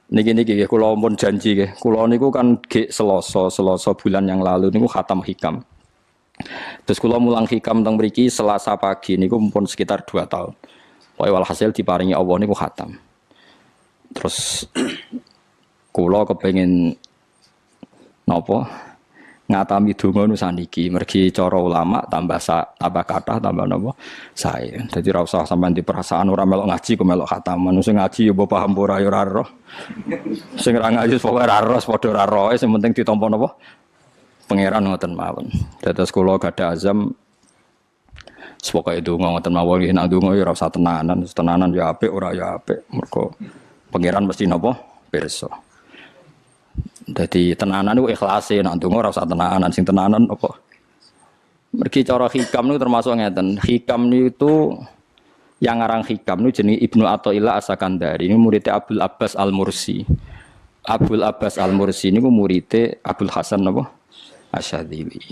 Niki kula pun janji nggih. Kula niku kan ge Selasa bulan yang lalu niku khatam hikam. Terus kula mulang hikam teng mriki Selasa pagi niku pun sekitar 2 tahun. Pokoke walhasil diparingi Allah niku khatam. Terus kula kepengin napa? Ngatami donga nu saniki mergi cara ulama tambah kathah tambah napa sae. Dadi ora usah sampean di perasaan ora melok ngaji kok melok khataman. Sing ngaji ya mbok paham ora ya ora roh. Sing ora ngaji pokoke ora roh padha ora roh, sing penting ditampa napa pangeran ngoten mawon. Dados kula gadah azam pokoke donga ngoten mawon nggih nek donga ya ora usah tenanan ya apik ora ya apik. Mergo pangeran mesti napa pirsa. Jadi tenanan itu ikhlase, nak ndonga ora usah tenanan, sing tenanan apa? Mergi cara hikam niku termasuk ngeten. Hikam niku yang ngarang hikam niku jenenge Ibnu Athaillah As-Sakandari. Ini muridnya Abdul Abbas Al-Mursi. Abdul Abbas Al-Mursi niku muridnya Abdul Hasan napa? Asyadzili.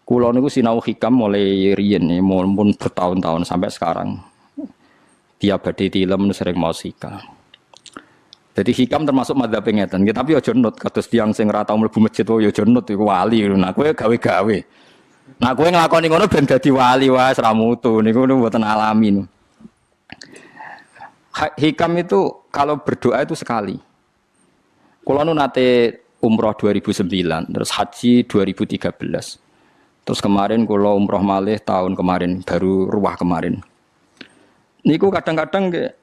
Kula niku sinau hikam mulai riyen mun bertahun-tahun sampai sekarang. Tiap badhe tilem sering maos hikam. Jadi hikam termasuk madzhab ngeten, tapi aja nut kados tiyang sing ora tau mlebu masjid ya aja nut iku wali ngono. Nah kowe gawe-gawe. Nah kowe nglakoni ngono ben dadi wali wae ora mutu niku mboten alami. Hikam itu kalau berdoa itu sekali. Kula nu nate umroh 2009, terus haji 2013. Terus kemarin kula umroh malih tahun kemarin, baru ruwah kemarin. Niku kadang-kadang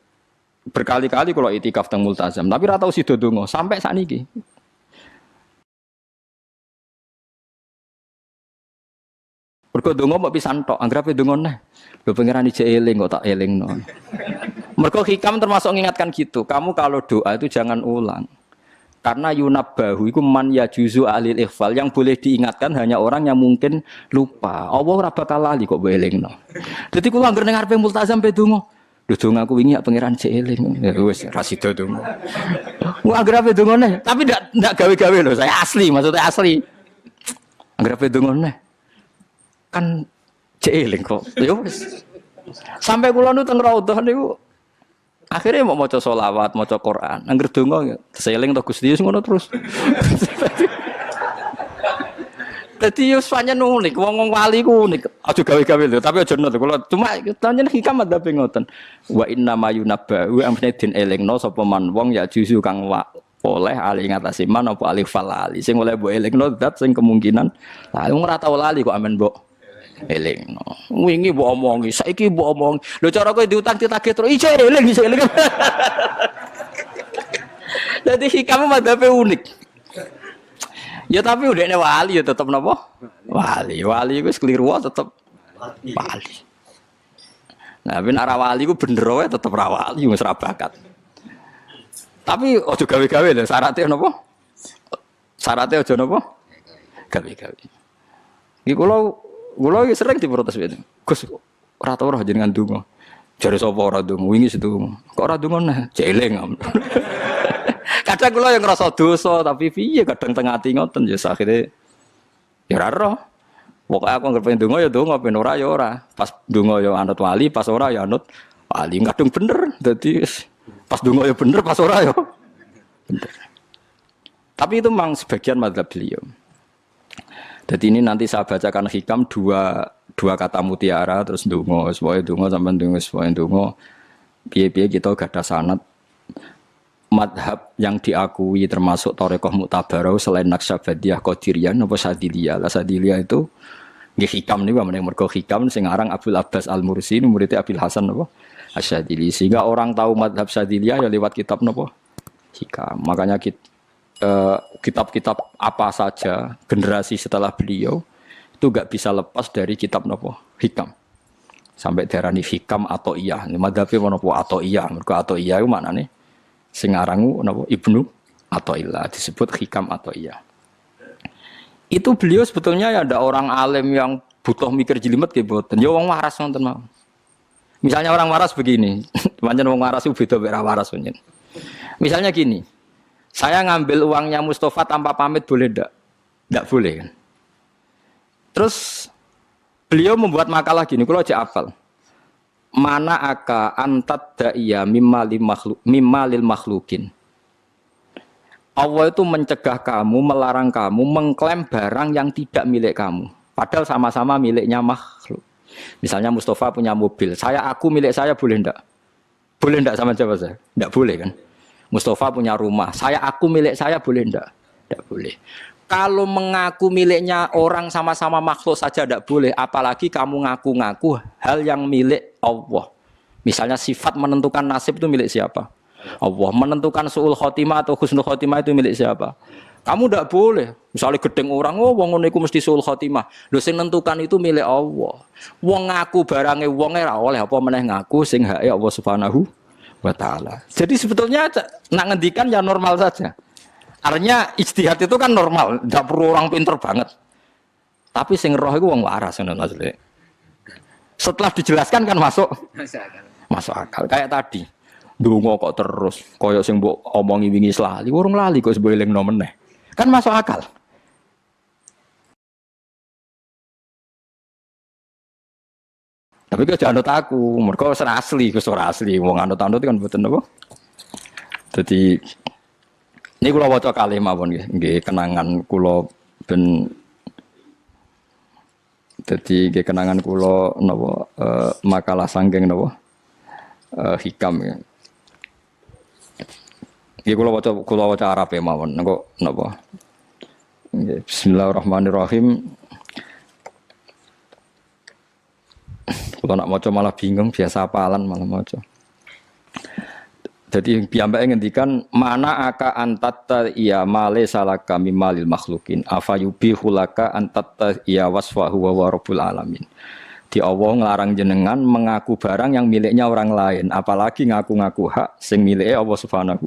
berkali-kali kalau itikaf teng multazam, tapi ora tau sida donga sampai sakniki. Mergo donga mbok pisan tok, anggere donga neh. Lho pangeran ijek eling kok tak elingno. Mergo hikam termasuk mengingatkan gitu, kamu kalau doa itu jangan ulang. Karena yunabbahu iku man yajuzu alil ikhfal, yang boleh diingatkan hanya orang yang mungkin lupa. Allah ora bakal lali kok mbok elingno. Dadi kula anggere ning ngarepe multazam pe donga. Lho dong aku wingi pangeran cek eling. Ya wis ra sida dong. Wah agrape dongone, tapi ndak gawe-gawe lho, saya asli, maksudnya asli. Agrape dongone. Kan cek eling kok. Ya wis. Sampai kula nu teng raudhah niku akhirnya mau maca selawat, maca Quran. Angger donga seling to Gusti ngono terus. Dadi yo pancen unik, wong wali ku unik. Aja gawe-gawe lho, tapi aja nut kula. Cuma pancen hikam adabe ngoten. Wa inna mayunabba wa amne din elingno sapa man wong ya juzu kang oleh ali ngatasi man apa alif falali. Sing oleh mbok elingno zat sing kemungkinan lah wong ora tau lali kok amen mbok elingno. Wingi mbok omongi, saiki mbok omongi. Lho cara kowe diutang ditagih terus iso eling. Dadi hikam adabe unik. Ya tapi udahnya wali ya tetap napa? Wali itu keliru tetap wali. Nah, ben arah wali ku bener wae tetep ra wali wis ra bakat. Tapi aja gawe-gawe lho, syaratnya napa? Syaratnya aja napa? Gawe-gawe. Iki kula sering diprotes wene. Gus ora tau ora jenengan donga. Jare sapa ora donga? Wingi sedonga. Kok ora donga nah? Jeleng. Kadang kula yang ngerasa dosa tapi piye kadang tengah ati ngoten ya akhire ya ora roh. Pokoke aku anggere pengen donga ya donga, ben ora ya ora. Pas donga ya anut wali, pas ora ya anut wali. Kadung bener. Dadi pas donga ya bener, pas ora ya bener. Tapi itu memang sebagian madzhab beliau. Jadi ini nanti saya bacakan hikam dua kata mutiara terus donga, supaya donga sampean donga, supaya donga. Piye-piye kita gadah sanad madhab yang diakui termasuk Thariqah Mu'tabarah selain Naqsyabandiyah, Qadiriyah, napa Sadiliyah. Lah Sadiliyah itu nggih hikam niku meneh mergo hikam sing aran Abdul Abbas Al-Mursi ini muridnya Abil Hasan napa Asyadzili. Sehingga orang tahu madhab Sadiliyah ya lewat kitab napa hikam. Makanya kitab-kitab apa saja generasi setelah beliau itu enggak bisa lepas dari kitab napa hikam. Sampai darani hikam atau iya. Madhabe napa atau iya. Mergo atau iya iku maknane sing arangu napa Ibnu Athaillah disebut hikam atau iya. Itu beliau sebetulnya ya ada orang alim yang butuh mikir jelimet nggih mboten. Ya wong waras wonten mawon. Misalnya orang waras begini, pancen wong waras itu beda mek waras pancen. Misalnya gini. Saya ngambil uangnya Mustafa tanpa pamit boleh ndak? Ndak boleh kan. Terus beliau membuat makalah gini, kula aja hafal. Mana aka antat da'iya mimma lil makhlukin Allah itu mencegah kamu, melarang kamu mengklaim barang yang tidak milik kamu. Padahal sama-sama miliknya makhluk. Misalnya Mustafa punya mobil, aku milik saya boleh enggak? Boleh enggak sama siapa saya? Enggak boleh kan? Mustafa punya rumah, aku milik saya boleh enggak? Enggak boleh. Kalau mengaku miliknya orang sama-sama makhluk saja enggak boleh, apalagi kamu ngaku-ngaku hal yang milik Allah. Misalnya sifat menentukan nasib itu milik siapa? Allah. Menentukan su'ul khotimah atau husnul khotimah itu milik siapa? Kamu tidak boleh. Misalnya gedeng orang, wong ngono iku mesti su'ul khotimah. Lho sing nentukan itu milik Allah. Wong ngaku barange wong ora oleh apa meneh ngaku sing hake Allah Subhanahu wa taala. Jadi sebetulnya nak ngendikan ya normal saja. Artinya ijtihad itu kan normal, tidak perlu orang pinter banget. Tapi sing roh iku wong waras ngono maksudnya. Setelah dijelaskan kan masuk akal. Kayak tadi. Ndonga kok terus kaya sing mbok omongi wingi lali, urung lali kok sebab elingno meneh. Kan masuk akal. Tapi kok janut aku, mergo wis asli, ora asli. Wong anut-anut kan mboten napa. Dadi ini kula waca kalih mawon nggih, kenangan kula ben dadi nggih kenangan kula napa makalah sanggeng napa hikam ya. Iki kula waca Arab e mawon. Engko napa? Bismillahirrahmanirrahim. Kula nak maca malah bingung, biasa apalan malah maca. Jadi piyambake ngendikan mana aka antatta iya male salaka mimalil makhlukin afayubihu laka antatta iya wasfahu wa rabbul alamin. Di Allah ngelarang jenengan mengaku barang yang miliknya orang lain, apalagi ngaku-ngaku hak sing miliknya Allah Subhanahu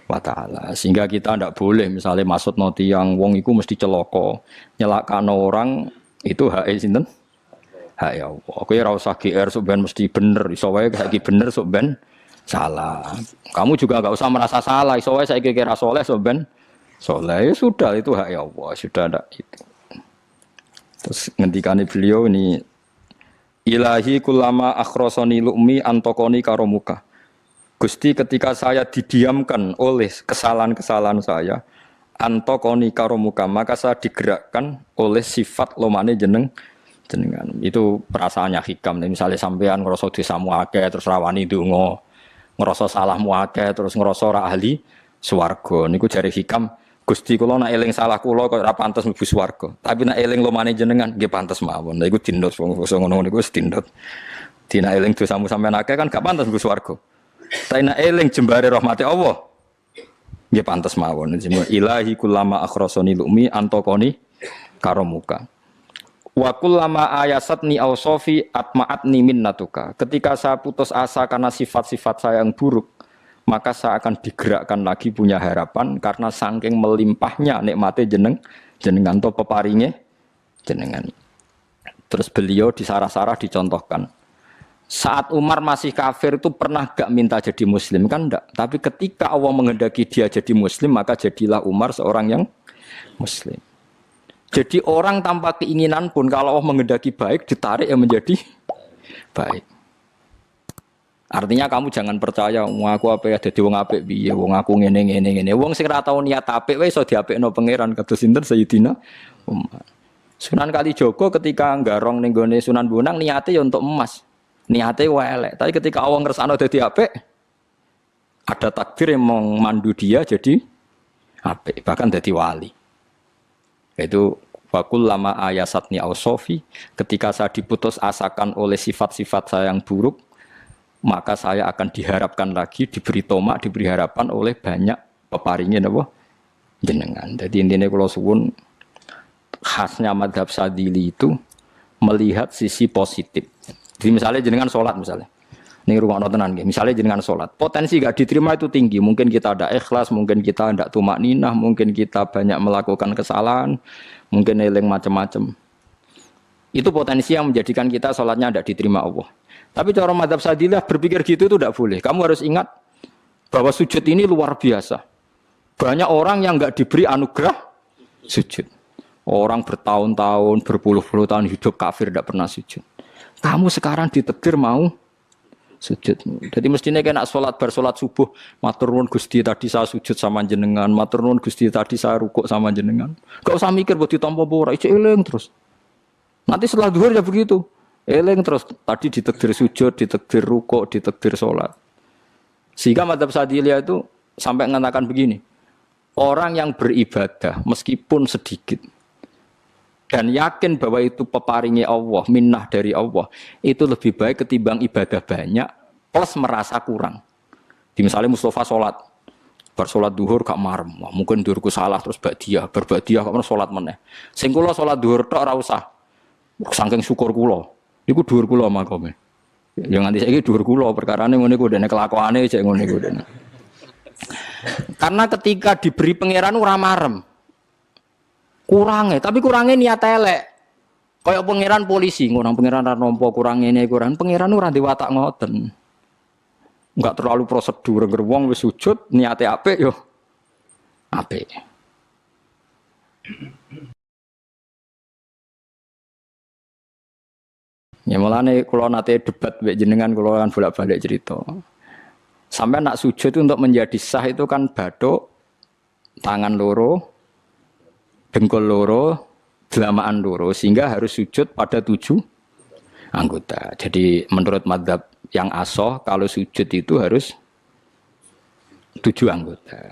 wa taala. Sehingga kita tidak boleh misalnya maksud noti yang wong iku mesti celoko, nyelakano orang itu hak sinten? Hak ya Allah. Kowe ora usah GR sok ben mesti bener, iso wae saiki bener sok ben salah. Kamu juga enggak usah merasa salah, iso wae saiki kira saleh sok ben saleh. Ya sudah itu hak ya Allah, sudah ada itu. Terus ngendikane beliau ini Ilahi kulama akhrosoni lu'mi antokoni karomuka. Gusti ketika saya didiamkan oleh kesalahan-kesalahan saya, antokoni karomuka, maka saya digerakkan oleh sifat lomane jenengan. Itu perasaannya hikam. Misalnya sampean ngerasa dosamu akeh terus rawani donga, ngerasa salahmu akeh terus ngerasa ora ahli swarga. Niku jare hikam, Gusti kula nak eling salah kula kok ora pantes mlebu swarga. Tapi nak eling lomane jenengan nggih pantes mawon. Lha iku dindut wong ngono niku wis dindut. Dina eling dosamu sampean akeh kan gak pantes mlebu swarga. Tapi nak eling jembare rahmati Allah nggih pantes mawon. Ilahi kullama akhrasani lumi antaqani karomuka. Wa kullama ayasatni ausofi atma'atni minnatuka. Ketika saya putus asa karena sifat-sifat saya yang buruk, maka saya akan digerakkan lagi punya harapan karena saking melimpahnya nikmate jenengan to peparinge jenengan. Terus beliau di sarah-sarah dicontohkan. Saat Umar masih kafir itu pernah gak minta jadi muslim kan enggak, tapi ketika Allah menghendaki dia jadi muslim maka jadilah Umar seorang yang muslim. Jadi orang tanpa keinginan pun kalau Allah menghendaki baik ditarik yang menjadi baik. Artinya kamu jangan percaya wong aku apik ya dadi wong apik piye, wong aku ngene. Wong sing ora tau niat apik wae iso diapikno pangeran kados sinten Sayyidina Umar. Sunan Kalijaga ketika nggarong ning gone Sunan Bonang niate ya untuk emas. Niate wae elek, tapi ketika Allah ngersakno dadi apik ada takdir yang memandu dia jadi apik, bahkan dadi wali. Itu fakul lama ayasatni ausofi, ketika saya diputus asakan oleh sifat-sifat saya yang buruk, maka saya akan diharapkan lagi, diberi tomak, diberi harapan oleh banyak peparingnya napa jenengan. Jadi intinya kalau suwun khasnya madhab Sadili itu melihat sisi positif. Jadi misalnya jenengan sholat misalnya, ini rumah tenan nggih. Misalnya jenengan sholat, potensi gak diterima itu tinggi. Mungkin kita ada ikhlas, mungkin kita tidak tumak ninah, mungkin kita banyak melakukan kesalahan, mungkin eling macam-macam. Itu potensi yang menjadikan kita sholatnya tidak diterima Allah. Tapi cara madhab Sadilah berpikir gitu itu tidak boleh. Kamu harus ingat bahwa sujud ini luar biasa. Banyak orang yang nggak diberi anugerah sujud. Orang bertahun-tahun, berpuluh-puluh tahun hidup kafir tidak pernah sujud. Kamu sekarang ditakdir mau sujud. Jadi mestinya kena sholat bersolat subuh, matur nuwun Gusti tadi saya sujud sama jenengan, matur nuwun Gusti tadi saya rukuk sama jenengan. Gak usah mikir buat ditampa ora, ijo eling terus. Nanti setelah zuhur ya begitu. Eling terus tadi ditakdir sujud, ditakdir rukuk, ditakdir sholat. Sehingga madzhab Syadziliyah itu sampai mengatakan begini. Orang yang beribadah meskipun sedikit dan yakin bahwa itu peparingi Allah, minnah dari Allah, itu lebih baik ketimbang ibadah banyak plus merasa kurang. Di misalnya Mustafa sholat, bersolat duhur gak marem, mungkin duhurku salah terus berbadiah kok sholat meneh. Sing kula sholat duhur tok ora usah. Saking syukur kula, niku duhur kula makome. Ya nganti saiki duhur kula perkarane ngene iku dene kelakuane cek ngene iku dene. Karena ketika diberi pangeran ora marem. Kurangnya, tapi kurangnya niat elek. Kayak pangeran polisi, ngurang pangeran ra nampa kurang ngene kurang. Pangeran ora diwatak ngoten. Enggak terlalu prosedur, wong wis sujud niate apik yo apik. Ya mulane kula nate debat mbek jenengan kula kan bolak-balik cerita. Sampai nak sujud itu untuk menjadi sah itu kan bathuk, tangan loro, dengkul loro, delamaan loro, sehingga harus sujud pada 7 anggota. Jadi menurut madzhab yang asoh, kalau sujud itu harus 7 anggota.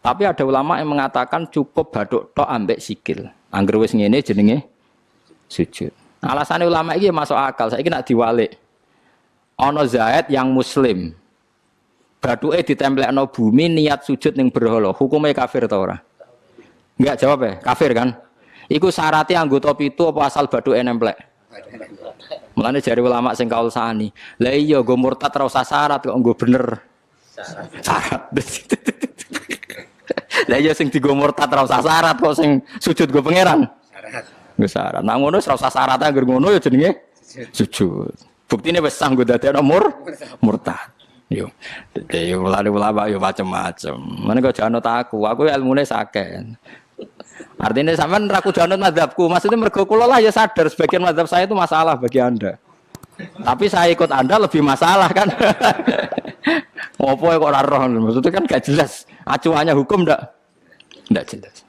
Tapi ada ulama yang mengatakan cukup bathuk tok ambek sikil. Angger wis ngene jenenge sujud. Alasannya ulama iki masuk akal. Saiki nek diwalik. Ana Zaid yang muslim. Bathuke ditemplekno bumi niat sujud ning berhala. Hukume kafir ta ora? Enggak jawab ya, kafir kan? Iku syaratnya anggota pitu apa asal bathuke nemplek? Mulane jare ulama sing kaul sani. Lah iya nggo murtad ora usah syarat kok nggo bener. Syarat. Lah iya sing digo murtad ora usah syarat kok sing sujud nggo pangeran. Syarat. Nggo syarat. Nah ngono ora usah syarat anggere ngono ya jenenge sujud. Buktine wis sah nggo dadekno murtad. Yo. Dadi ulama yo macam-macam. Mene kok jangan aku ilmune sakit. Artinya sampean ra kudu anut mazhabku. Maksudnya mergo kula lah ya sadar sebagian mazhab saya itu masalah bagi Anda. Tapi saya ikut Anda lebih masalah kan. Ngopo kok ora roh? Maksudnya kan gak jelas. Acuannya hukum ndak jelas.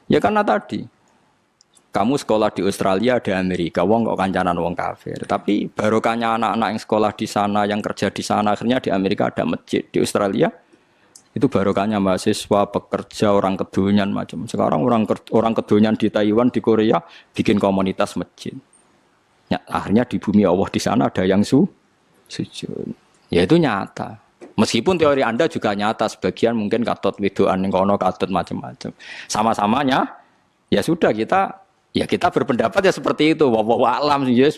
Ya karena tadi kamu sekolah di Australia, di Amerika, wong kok kancanan wong kafir. Tapi barokahnya anak-anak yang sekolah di sana, yang kerja di sana, akhirnya di Amerika ada masjid. Di Australia itu barokahnya mahasiswa, pekerja, orang kedonyan macam. Sekarang orang kedonyan di Taiwan, di Korea bikin komunitas masjid. Ya, akhirnya di bumi Allah di sana ada yang sujud. Ya itu nyata. Meskipun teori Anda juga nyata, sebagian mungkin katut widoan ning kono katut macam-macam. Sama-samanya ya sudah kita berpendapat ya seperti itu. Wallahu a'lam sih yes,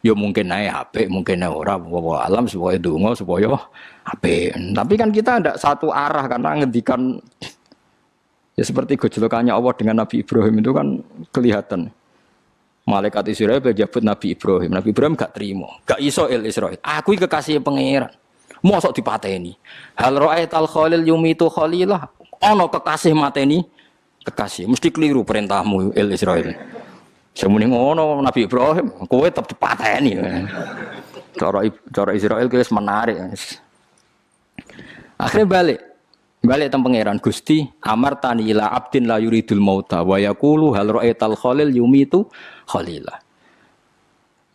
ya mungkin naik HP, mungkin naik ora. Wallahu a'lam supaya donga supaya HP. Tapi kan kita tidak satu arah karena ngendikan ya seperti gejolokannya Allah dengan Nabi Ibrahim itu kan kelihatan. Malaikat Israel berjabut Nabi Ibrahim. Nabi Ibrahim gak terima, gak iso Israel. Aku iki kekasih pangeran. Mosok dipateni. Hal ra'aital khalil yumitu khalilah. Ana kekasih mateni kekasih. Mesti keliru perintahmu Israel. Semune ngono Nabi Ibrahim, kowe tetep dipateni. Cara Israel wis menarik. Akhirnya balik teng pangeran Gusti amartani ila abdin la yuridul mauta wa yaqulu hal ra'aital khalil yumitu khalilah.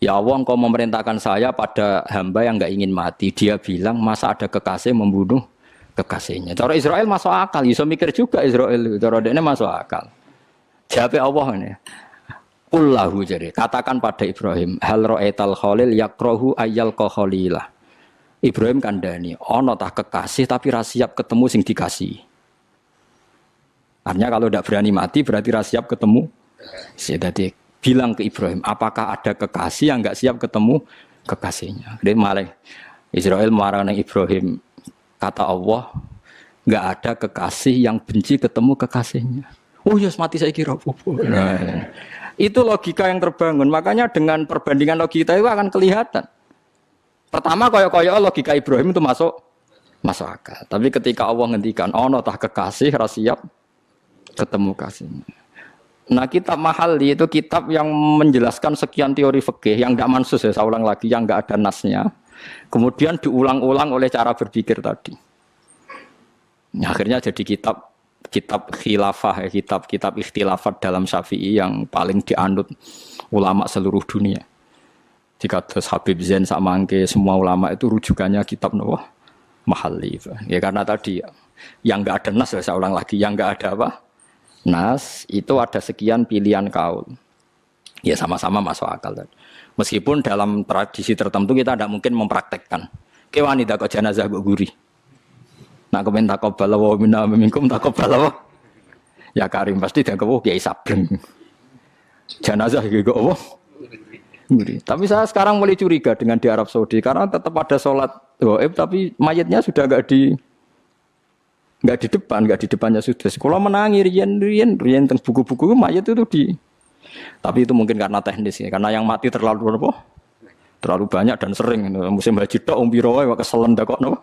Ya Allah, Engkau memerintahkan saya pada hamba yang enggak ingin mati. Dia bilang, masa ada kekasih membunuh kekasihnya. Cara Israel masuk akal, bisa mikir juga Israel. Cara dia masuk akal. Jawab Allah ini. Qullahu jadi, katakan pada Ibrahim, hal ra'aital khalil yakrahu ayyal khalilah. Ibrahim kandhani, ana tah kekasih tapi ra siap ketemu sing dikasih. Artinya kalau tidak berani mati berarti ra siap ketemu. Jadi bilang ke Ibrahim, apakah ada kekasih yang enggak siap ketemu kekasihnya? Dia malah Israel marah dengan Ibrahim, kata Allah, enggak ada kekasih yang benci ketemu kekasihnya. Oh ya, mati saya kira. Nah, itu logika yang terbangun. Makanya dengan perbandingan logika itu akan kelihatan. Pertama koyo-koyo logika Ibrahim itu masuk akal. Tapi ketika Allah ngendikan, ono tah kekasih ra siap ketemu kasihnya. Nah, kitab Mahalli itu kitab yang menjelaskan sekian teori fikih yang tidak mansus ya, saya ulang lagi, yang nggak ada nasnya. Kemudian diulang-ulang oleh cara berpikir tadi. Nah, akhirnya jadi kitab khilafah, ya, kitab ikhtilafat dalam Syafi'i yang paling dianut ulama seluruh dunia. Jika terus Habib Zain Samangke semua ulama itu rujukannya kitab Nawah Mahalli. Ya karena tadi yang nggak ada nas, saya ulang lagi, yang nggak ada apa? Nas itu ada sekian pilihan kaul. Ya sama-sama masuk akal tadi. Meskipun dalam tradisi tertentu kita tidak mungkin mempraktekkan. Ke wanita kok jenazah kok guri. Nak komen takobal wa minna minkum takobal wa. Ya Karim pasti dia kewo Kiai Sabreng. Jenazah iki kok apa? Guri. Tapi saya sekarang mulai curiga dengan di Arab Saudi karena tetap ada sholat gaib tapi mayatnya sudah enggak di depan, enggak di depannya sudah. Kalau menangi rian tentang buku-buku mayat itu di. Tapi itu mungkin karena teknis ya, karena yang mati terlalu banyak dan sering. Musim haji tok umpiro wae keselen dak kok napa.